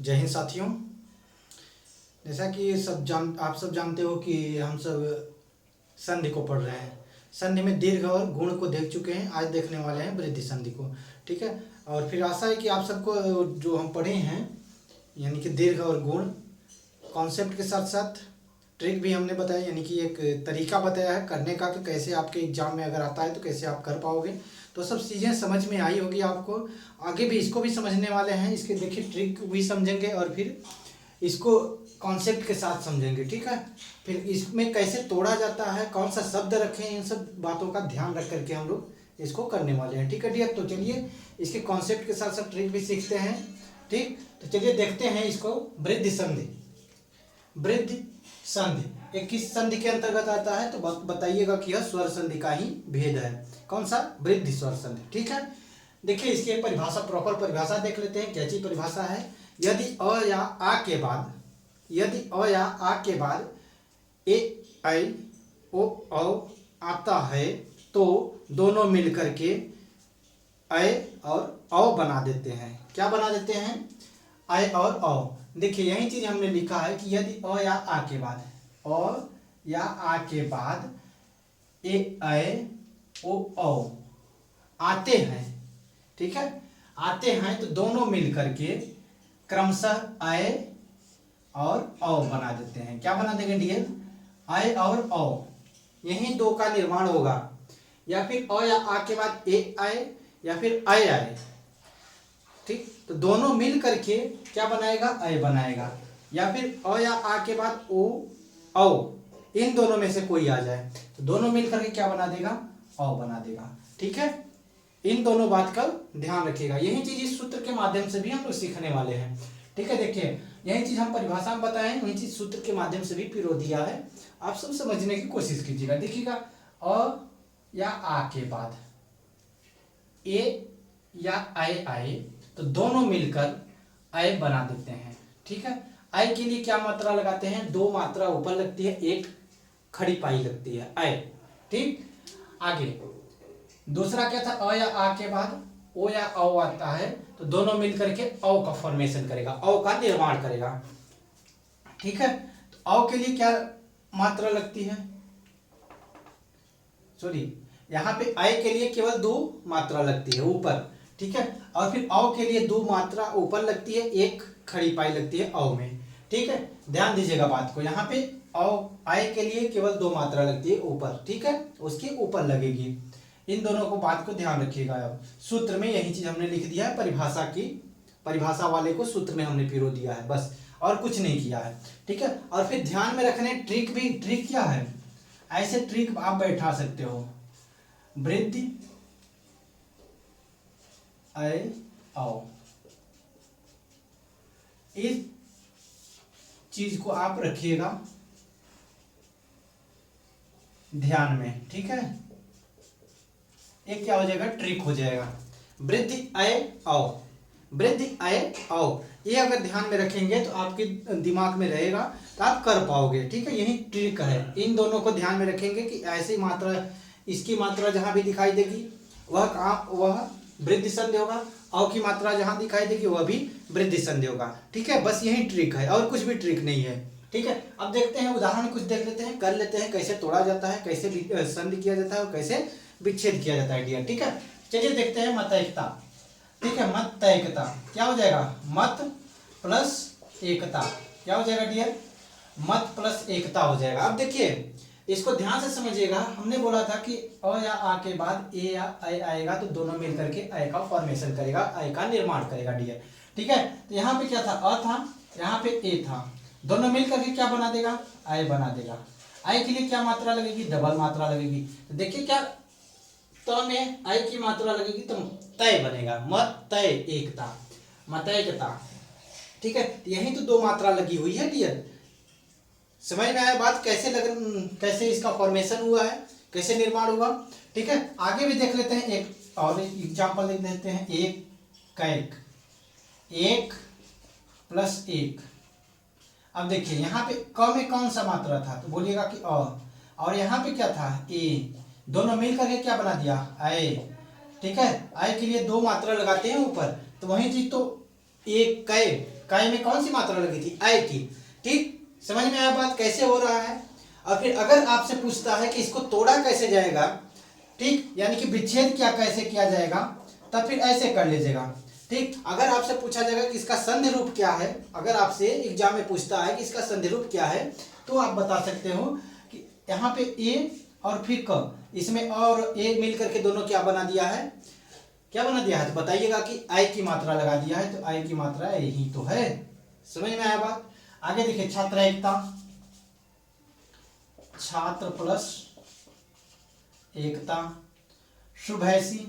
जय हिंद साथियों। जैसा कि आप सब जानते हो कि हम सब संधि को पढ़ रहे हैं। संधि में दीर्घ और गुण को देख चुके हैं, आज देखने वाले हैं वृद्धि संधि को। ठीक है, और फिर आशा है कि आप सबको जो हम पढ़े हैं यानी कि दीर्घ और गुण कॉन्सेप्ट के साथ साथ ट्रिक भी हमने बताया, यानी कि एक तरीका बताया है करने का कि कैसे आपके एग्जाम में अगर आता है तो कैसे आप कर पाओगे। तो सब चीज़ें समझ में आई होगी आपको। आगे भी इसको भी समझने वाले हैं, इसके देखिए ट्रिक भी समझेंगे और फिर इसको कॉन्सेप्ट के साथ समझेंगे। ठीक है, फिर इसमें कैसे तोड़ा जाता है, कौन सा शब्द रखें, इन सब बातों का ध्यान रख करके हम लोग इसको करने वाले हैं। ठीक है डियर, तो चलिए इसके कॉन्सेप्ट के साथ साथ ट्रिक भी सीखते हैं। ठीक, तो चलिए देखते हैं इसको। वृद्धि संधि, वृद्धि संधि एक किस संधि के अंतर्गत आता है तो बताइएगा कि यह स्वर संधि का ही भेद है। कौन सा? वृद्धि स्वर संधि। ठीक है, देखिए इसकी एक परिभाषा, प्रॉपर परिभाषा देख लेते हैं। कैसी परिभाषा है? यदि अ या आ के बाद, यदि अ या आ के बाद ए ऐ ओ औ आता है तो दोनों मिलकर के ऐ और औ बना देते हैं। क्या बना देते हैं? ऐ और औ। देखिए यही चीज हमने लिखा है कि यदि अ या आ के बाद, अ या आ के बाद ए ऐ ओ औ आते हैं, ठीक है, आते हैं तो दोनों मिलकर के क्रमशः ऐ और औ बना देते हैं। क्या बना देंगे डियर? ऐ और औ, यही दो का निर्माण होगा। या फिर अ या आ के बाद ए ऐ या फिर ऐ ऐ। ठीक, तो दोनों मिल करके क्या बनाएगा? ऐ बनाएगा। या फिर अ या आ के बाद ओ औ, इन दोनों में से कोई आ जाए तो दोनों मिल करके क्या बना देगा? औ बना देगा। ठीक है, इन दोनों बात का ध्यान रखिएगा। यही चीज इस सूत्र के माध्यम से भी हम लोग सीखने वाले हैं। ठीक है, देखिए यही चीज हम परिभाषा में बताएं, वही चीज सूत्र के माध्यम से भी पिरो दिया है। आप सब समझने की कोशिश कीजिएगा। देखिएगा, अ या आ के बाद ए या ऐ आए तो दोनों मिलकर ऐ बना देते हैं। ठीक है, ऐ के लिए क्या मात्रा लगाते हैं? दो मात्रा ऊपर लगती है, एक खड़ी पाई लगती है, ऐ। ठीक, आगे दूसरा क्या था? अ या आ के बाद ओ या औ आता है तो दोनों मिलकर के औ का फॉर्मेशन करेगा, औ का निर्माण करेगा। ठीक है, तो औ के लिए क्या मात्रा लगती है? सॉरी, यहाँ पे ऐ के लिए केवल दो मात्रा लगती है ऊपर। ठीक है, और फिर औ के लिए दो मात्रा ऊपर लगती है, एक खड़ी पाई लगती है औ में। ठीक है, ध्यान दीजिएगा बात को। यहाँ पे औ ऐ के लिए केवल दो मात्रा लगती है ऊपर, ठीक है, उसके ऊपर लगेगी। इन दोनों को बात को ध्यान रखिएगा। अब सूत्र में यही चीज हमने लिख दिया है, परिभाषा की, परिभाषा वाले को सूत्र में हमने पिरो दिया है, बस और कुछ नहीं किया है। ठीक है, और फिर ध्यान में रखने ट्रिक भी। ट्रिक क्या है? ऐसे ट्रिक आप बैठा सकते हो, वृद्धि ऐ औ, इस चीज को आप रखिएगा ध्यान में। ठीक है, एक क्या हो जाएगा? ट्रिक हो जाएगा। वृद्धि ऐ औ, वृद्धि ऐ औ, ये अगर ध्यान में रखेंगे तो आपके दिमाग में रहेगा तो आप कर पाओगे। ठीक है, यही ट्रिक है। इन दोनों को ध्यान में रखेंगे कि ऐसी मात्रा, इसकी मात्रा जहां भी दिखाई देगी वह कहाँ, वह वृद्धि संधि होगा। औ की मात्रा जहां दिखाई देगी वह भी वृद्धि संधि होगा। ठीक है, बस यही ट्रिक है और कुछ भी ट्रिक नहीं है। ठीक है, अब देखते हैं उदाहरण कुछ देख लेते हैं, कर लेते हैं कैसे तोड़ा जाता है, कैसे संधि किया जाता है और कैसे विच्छेद किया जाता है डियर। ठीक है, चलिए देखते हैं मत एकता। ठीक है, मत एकता क्या हो जाएगा? मत प्लस एकता। क्या हो जाएगा डियर? मत प्लस एकता हो जाएगा। अब देखिए इसको ध्यान से समझिएगा। हमने बोला था कि अ या आ के बाद ए या ऐ आएगा तो दोनों मिलकर के ऐ का फॉर्मेशन करेगा, ऐ का निर्माण करेगा डियर। ठीक है, तो यहाँ पे क्या था? अ था, यहाँ पे ए था, दोनों मिलकर के क्या बना देगा? ऐ बना देगा। ऐ के लिए क्या मात्रा लगेगी? डबल मात्रा लगेगी। तो देखिए क्या, त में ऐ की मात्रा लगेगी तो तय बनेगा, मत तय एकता, मतैकता। ठीक है, यही तो दो मात्रा लगी हुई है डियर। समझ में आया बात? कैसे इसका फॉर्मेशन हुआ है, कैसे निर्माण हुआ। ठीक है, आगे भी देख लेते हैं, एक और एग्जांपल देख लेते हैं। एक कैक, एक प्लस एक। अब देखिए यहाँ पे क में कौन सा मात्रा था तो बोलिएगा कि अ, और यहाँ पे क्या था? ए, दोनों मिल करके क्या बना दिया? ऐ। ठीक है, ऐ के लिए दो मात्रा लगाते हैं ऊपर, तो वही चीज तो एक कै, काय में कौन सी मात्रा लगी थी, आय की। ठीक, समझ में आया बात कैसे हो रहा है। और फिर अगर आपसे पूछता है कि इसको तोड़ा कैसे जाएगा, ठीक, यानी कि विच्छेद क्या कैसे किया जाएगा, तब फिर ऐसे कर लीजिएगा। ठीक, अगर आपसे पूछा जाएगा कि इसका संधि रूप क्या है, अगर आपसे एग्जाम में पूछता है कि इसका संधि रूप क्या है, तो आप बता सकते हो कि यहाँ पे ए और फिर क, इसमें और ए मिल करके दोनों क्या बना दिया है, क्या बना दिया है, तो बताइएगा कि आई की मात्रा लगा दिया है, तो आई की मात्रा यही तो है। समझ में आया बात। आगे देखिए, छात्र एकता, छात्र प्लस एकता, शुभ ऐसी,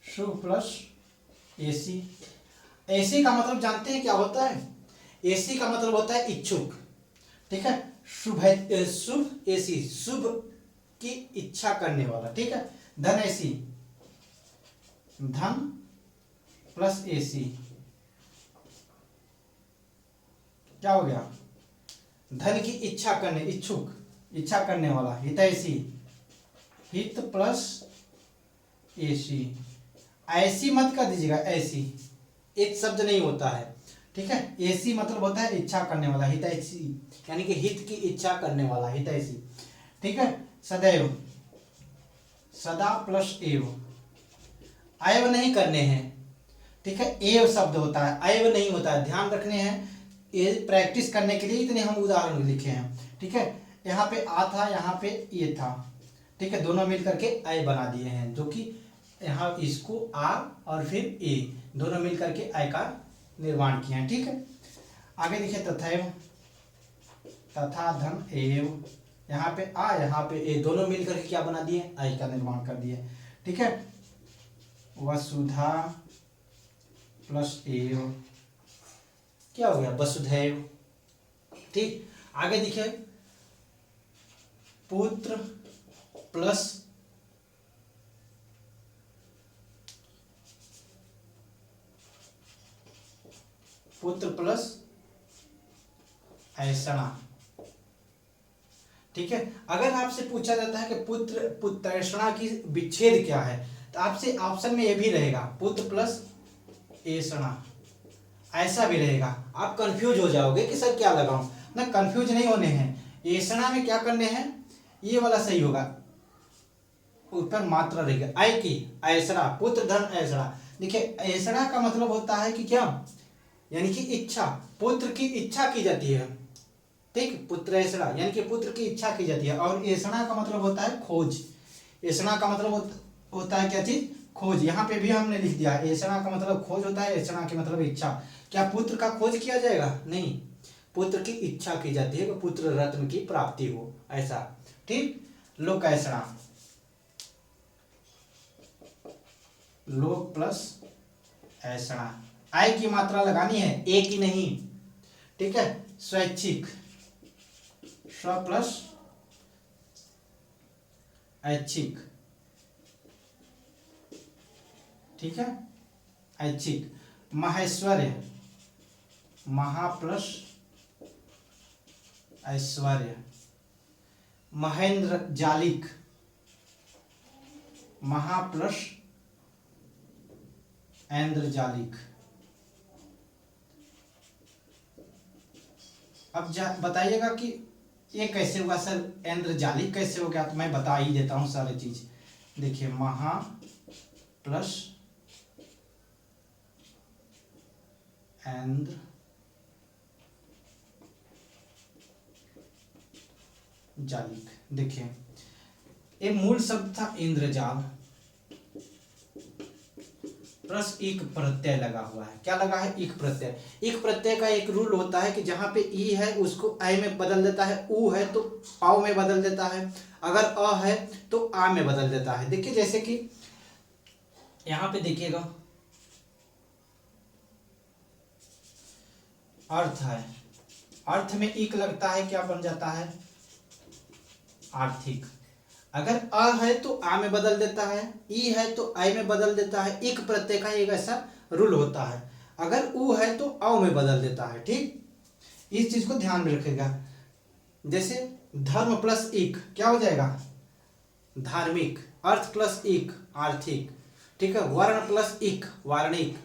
शुभ प्लस एसी। एसी का मतलब जानते हैं क्या होता है, एसी का मतलब होता है इच्छुक। ठीक है, शुभ शुभ एसी, शुभ की इच्छा करने वाला। ठीक है, धन एसी, धन प्लस एसी, क्या हो गया, धन की इच्छा करने, इच्छुक, इच्छा करने वाला। हितैषी, हित प्लस एसी। ऐसी मत कर दीजिएगा, ऐसी एक शब्द नहीं होता है। ठीक है, एसी मतलब होता है इच्छा करने वाला, हितैषी यानी कि हित की इच्छा करने वाला, हितैषी। ठीक है, सदैव, सदा प्लस एव, अयव नहीं करने हैं। ठीक है, एव शब्द होता है, अयव नहीं होता है, ध्यान रखने हैं। ये प्रैक्टिस करने के लिए इतने हम उदाहरण लिखे हैं। ठीक है, यहाँ पे आ था, यहाँ पे ये था। ठीक है, दोनों मिल करके अय बना दिए हैं, जो कि यहाँ इसको आ और फिर ए दोनों मिल करके अय का निर्माण किए हैं। ठीक है, आगे देखिए, तथैव, तथा धन एव, यहाँ पे आ यहाँ पे ए दोनों मिल करके क्या बना दिए, अय का निर्माण कर दिए। ठीक है, वसुधा प्लस एव, क्या हो गया, वसुधैव। ठीक, आगे देखिए, पुत्र प्लस पुत्र प्लस ऐसणा। ठीक है, अगर आपसे पूछा जाता है कि पुत्र पुत्रैषणा की विच्छेद क्या है, तो आपसे ऑप्शन में ये भी रहेगा, पुत्र प्लस ऐसणा, ऐसा भी रहेगा। आप कंफ्यूज हो जाओगे कि सर क्या लगाऊं ना, कंफ्यूज नहीं होने हैं। ऐसणा में क्या करने हैं, ये वाला सही होगा, ऊपर मात्रा रहेगा आई की, ऐसणा, पुत्र धन ऐसणा। देखिए, ऐसणा का मतलब होता है कि क्या, यानी कि इच्छा, पुत्र की इच्छा की जाती है। ठीक, पुत्र ऐसणा यानी कि पुत्र की इच्छा की जाती है। और ऐसणा का मतलब होता है खोज, ऐसणा का मतलब होता है क्या चीज, खोज। यहाँ पे भी हमने लिख दिया, ऐसणा का मतलब खोज होता है, ऐसणा के मतलब इच्छा। क्या पुत्र का खोज किया जाएगा, नहीं, पुत्र की इच्छा की जाती है कि पुत्र रत्न की प्राप्ति हो, ऐसा। ठीक, लोकैषणा, लोक प्लस ऐषणा, आय की मात्रा लगानी है, ए की नहीं। ठीक है, स्वैच्छिक, स्व प्लस ऐच्छिक। ठीक है, ऐच्छिक, महेश्वर्य, महा प्लस ऐश्वर्य। महेंद्र जालिक, महा प्लस ऐन्द्र जालिक। अब बताइएगा कि ये कैसे हुआ सर, ऐन्द्र जालिक कैसे हो गया, तो मैं बता ही देता हूं सारी चीज। देखिए, महा प्लस ऐन्द्र जालिक। देखिए, ये मूल शब्द था इंद्रजाल, प्लस एक प्रत्यय लगा हुआ है। क्या लगा है, एक प्रत्यय। एक प्रत्यय का एक रूल होता है कि जहां पे ई है उसको ऐ में बदल देता है, ऊ है तो औ में बदल देता है, अगर अ है तो आ में बदल देता है। देखिए, जैसे कि यहां पे देखिएगा, अर्थ है, अर्थ में इक लगता है, क्या बन जाता है, आर्थिक। अगर अ है तो आ में बदल देता है, ई है तो आई में बदल देता है। एक प्रत्यय का एक ऐसा रूल होता है। अगर ऊ है तो औ में बदल देता है। ठीक, इस चीज को ध्यान में रखिएगा। जैसे धर्म प्लस इक क्या हो जाएगा, धार्मिक। अर्थ प्लस इक आर्थिक। ठीक है, वर्ण प्लस इक वार्णिक।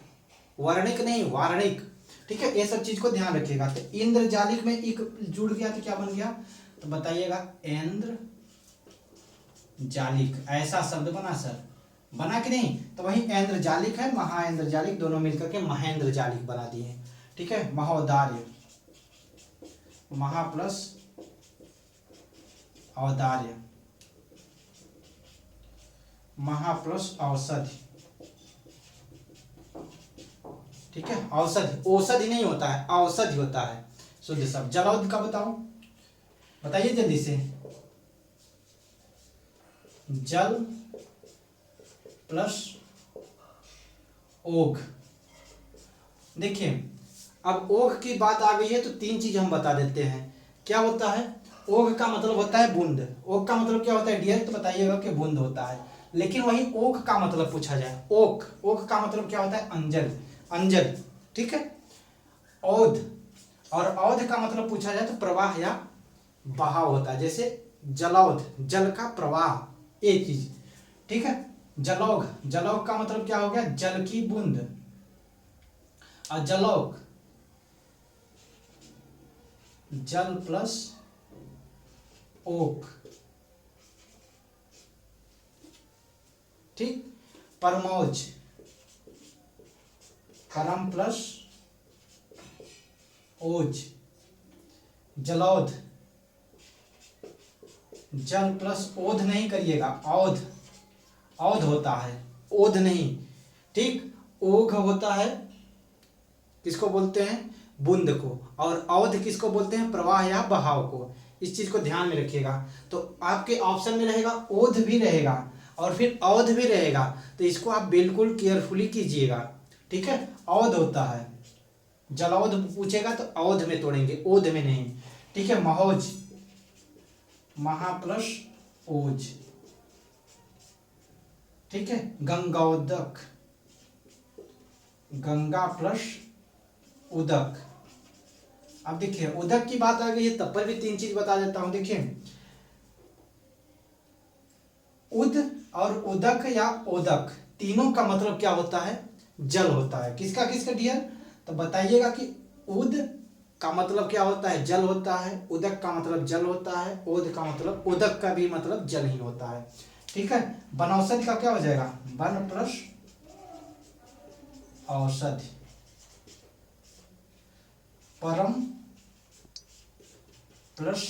वर्णिक नहीं, वार्णिक। ठीक है, ये सब चीज को ध्यान रखिएगा। तो इंद्रजालिक में एक जुड़ गया तो क्या बन गया, तो बताइएगा इंद्र जालिक, ऐसा शब्द बना सर, बना कि नहीं। तो वही इंद्रजालिक है, महाइंद्रजालिक, दोनों मिलकर के महेंद्र जालिक बना दिए। ठीक है, महोदार्य, महा प्लस औदार्य, महा प्लस औषधि। ठीक है, औषधि, औषधि नहीं होता है, औषधि होता है शुद्ध शब्द। जलौध का बताओ, बताइए जल्दी से। जल प्लस ओघ। देखिए, अब ओघ की बात आ गई है तो तीन चीज हम बता देते हैं। क्या होता है, ओघ का मतलब होता है बूंद। ओघ का मतलब क्या होता है डियर, तो बताइएगा कि बूंद होता है। लेकिन वही ओघ का मतलब पूछा जाए, ओघ, ओघ का मतलब क्या होता है, अंजल, अंजल। ठीक है, औध, और औध का मतलब पूछा जाए तो प्रवाह या बहाव होता है। जैसे जलौध, जल का प्रवाह, एक चीज। ठीक है, जलौघ, जलौघ का मतलब क्या हो गया, जल की बूंद। और जलौघ, जल प्लस ओक। ठीक, परमौज, परम प्लस ओज। जलौध, जल प्लस ओध नहीं करिएगा, औध, औध होता है, ओध नहीं। ठीक, ओघ होता है, किसको बोलते हैं, बूंद को, और औध किसको बोलते हैं, प्रवाह या बहाव को। इस चीज को ध्यान में रखिएगा। तो आपके ऑप्शन में रहेगा ओध भी रहेगा और फिर औध भी रहेगा, तो इसको आप बिल्कुल केयरफुली कीजिएगा। ठीक है, औध होता है, जलौध पूछेगा तो औध में तोड़ेंगे, ओध में नहीं। ठीक है, महोज, महा प्लस ओज। ठीक है, गंगोदक, गंगा प्लस उदक। अब देखिए, उदक की बात आ गई है तब पर भी तीन चीज बता देता हूं। देखिए, उद और उदक या ओदक, तीनों का मतलब क्या होता है, जल होता है। किसका किसका डियर, तो बताइएगा कि उद का मतलब क्या होता है, जल होता है। उदक का मतलब जल होता है। ओद का मतलब, उदक का भी मतलब जल ही होता है। ठीक है, वनौषधि का क्या हो जाएगा, वन प्लस औषधि, परम प्लस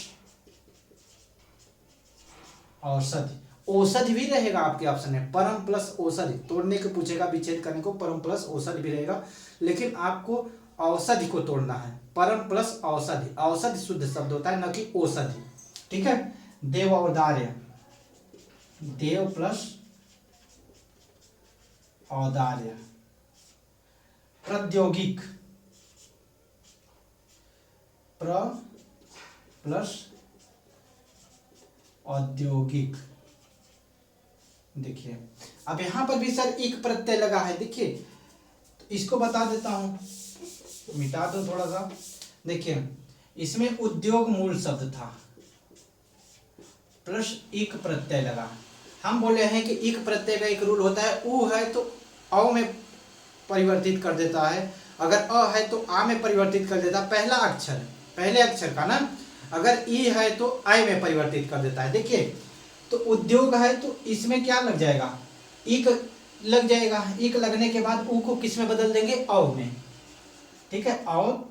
औषधि। औषधि भी रहेगा आपके ऑप्शन में, परम प्लस औषधि, तोड़ने को पूछेगा, विच्छेद करने को परम प्लस औषधि भी रहेगा, लेकिन आपको औषधि को तोड़ना है। परम प्लस औषधि, औषधि शुद्ध शब्द होता है, न कि औषधि। ठीक है, देव औदार्य, देव प्लस औदार्य। प्रौद्योगिक, प्र प्लस औद्योगिक। देखिए, अब यहां पर भी सर एक प्रत्यय लगा है। देखिए, तो इसको बता देता हूं, मिटा दो थोड़ा सा। देखिए, इसमें उद्योग मूल शब्द था, प्लस एक प्रत्यय लगा। हम बोले हैं कि एक प्रत्यय का एक रूल होता है, उ है तो औ में परिवर्तित कर देता है, अगर अ है तो आ में परिवर्तित कर देता है, पहला अक्षर, पहले अक्षर का ना। अगर ई है तो आई में परिवर्तित कर देता है। देखिए, तो उद्योग है तो इसमें क्या लग जाएगा, इक लग जाएगा। इक लगने के बाद उ को किस में बदल देंगे, औ में। ठीक है, और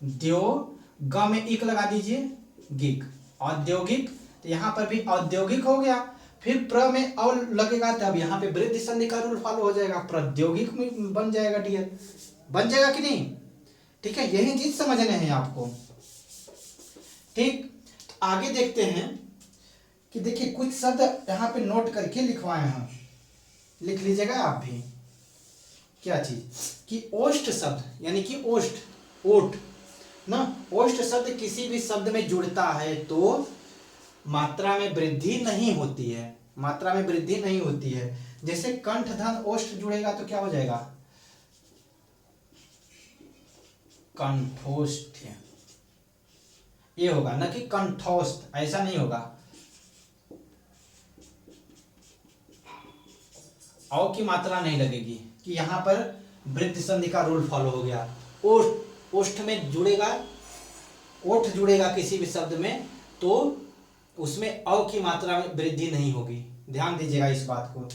द्यो, ग में इक लगा दीजिए, गिक, औद्योगिक। तो यहाँ पर भी औद्योगिक हो गया। फिर प्र में और लगेगा तब यहाँ पे वृद्धि संधि का रूल फॉलो हो जाएगा, प्रौद्योगिक में बन जाएगा डियर, बन जाएगा कि नहीं। ठीक है, यही चीज समझने हैं आपको। ठीक, आगे देखते हैं कि देखिए कुछ शब्द यहाँ पे नोट करके लिखवाए हैं, लिख लीजिएगा आप भी। क्या चीज, कि ओष्ठ शब्द, यानी कि ओष्ठ, ओठ ना, ओष्ठ शब्द किसी भी शब्द में जुड़ता है तो मात्रा में वृद्धि नहीं होती है, मात्रा में वृद्धि नहीं होती है। जैसे कंठ धन ओष्ठ जुड़ेगा तो क्या हो जाएगा, कंठोष्ठ, ये होगा, न कि कंठोष्ठ, ऐसा नहीं होगा। औ की मात्रा नहीं लगेगी कि यहाँ पर वृद्धि संधि का रूल फॉलो हो गया। ओष्ठ, ओष्ठ में जुड़ेगा, ओठ जुड़ेगा किसी भी शब्द में तो उसमें अ की मात्रा में वृद्धि नहीं होगी, ध्यान दीजिएगा इस बात को।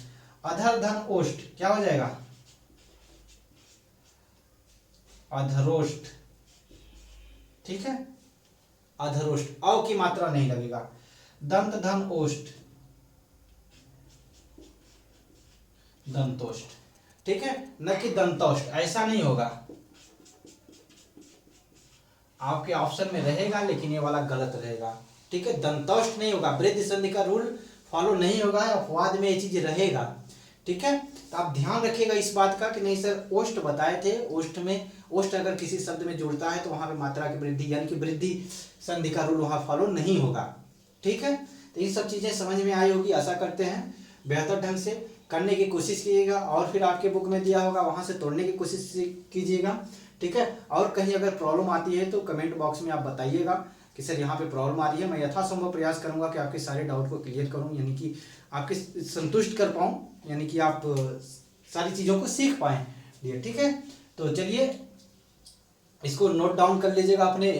अधर धन ओष्ठ क्या हो जाएगा, अधरोष्ठ, ठीक है, अधरोष्ठ, अ की मात्रा नहीं लगेगा। दंत धन ओष्ठ, दंतोष्ठ, ठीक है, न कि दंतोष्ठ, ऐसा नहीं होगा। आपके ऑप्शन में रहेगा लेकिन ये वाला गलत रहेगा, ठीक है, दंतोष्ठ नहीं होगा, वृद्धि संधि का रूल फॉलो नहीं होगा, अपवाद में ये चीज रहेगा, ठीक है। तो आप ध्यान रखिएगा इस बात का कि नहीं सर ओष्ठ बताए थे, ओष्ठ में, ओष्ठ अगर किसी शब्द में जुड़ता है तो वहां पे मात्रा की वृद्धि यानी कि वृद्धि संधि का रूल वहां फॉलो नहीं होगा, ठीक है। तो ये सब चीजें समझ में आई होगी, आशा करते हैं। बेहतर ढंग से करने की कोशिश कीजिएगा और फिर आपके बुक में दिया होगा वहां से तोड़ने की कोशिश कीजिएगा, ठीक है। और कहीं अगर प्रॉब्लम आती है तो कमेंट बॉक्स में आप बताइएगा कि सर यहाँ पे प्रॉब्लम आ रही है। मैं यथासंभव प्रयास करूंगा कि आपके सारे डाउट को क्लियर करूं, यानी कि आपके संतुष्ट कर पाऊं, यानी कि आप सारी चीज़ों को सीख पाएँ, ठीक है। तो चलिए इसको नोट डाउन कर लीजिएगा अपने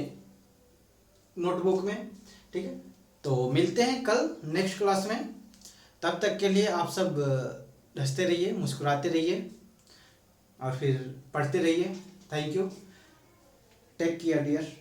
नोटबुक में, ठीक है। तो मिलते हैं कल नेक्स्ट क्लास में, तब तक के लिए आप सब हंसते रहिए, मुस्कुराते रहिए और फिर पढ़ते रहिए। Thank you, take care dear.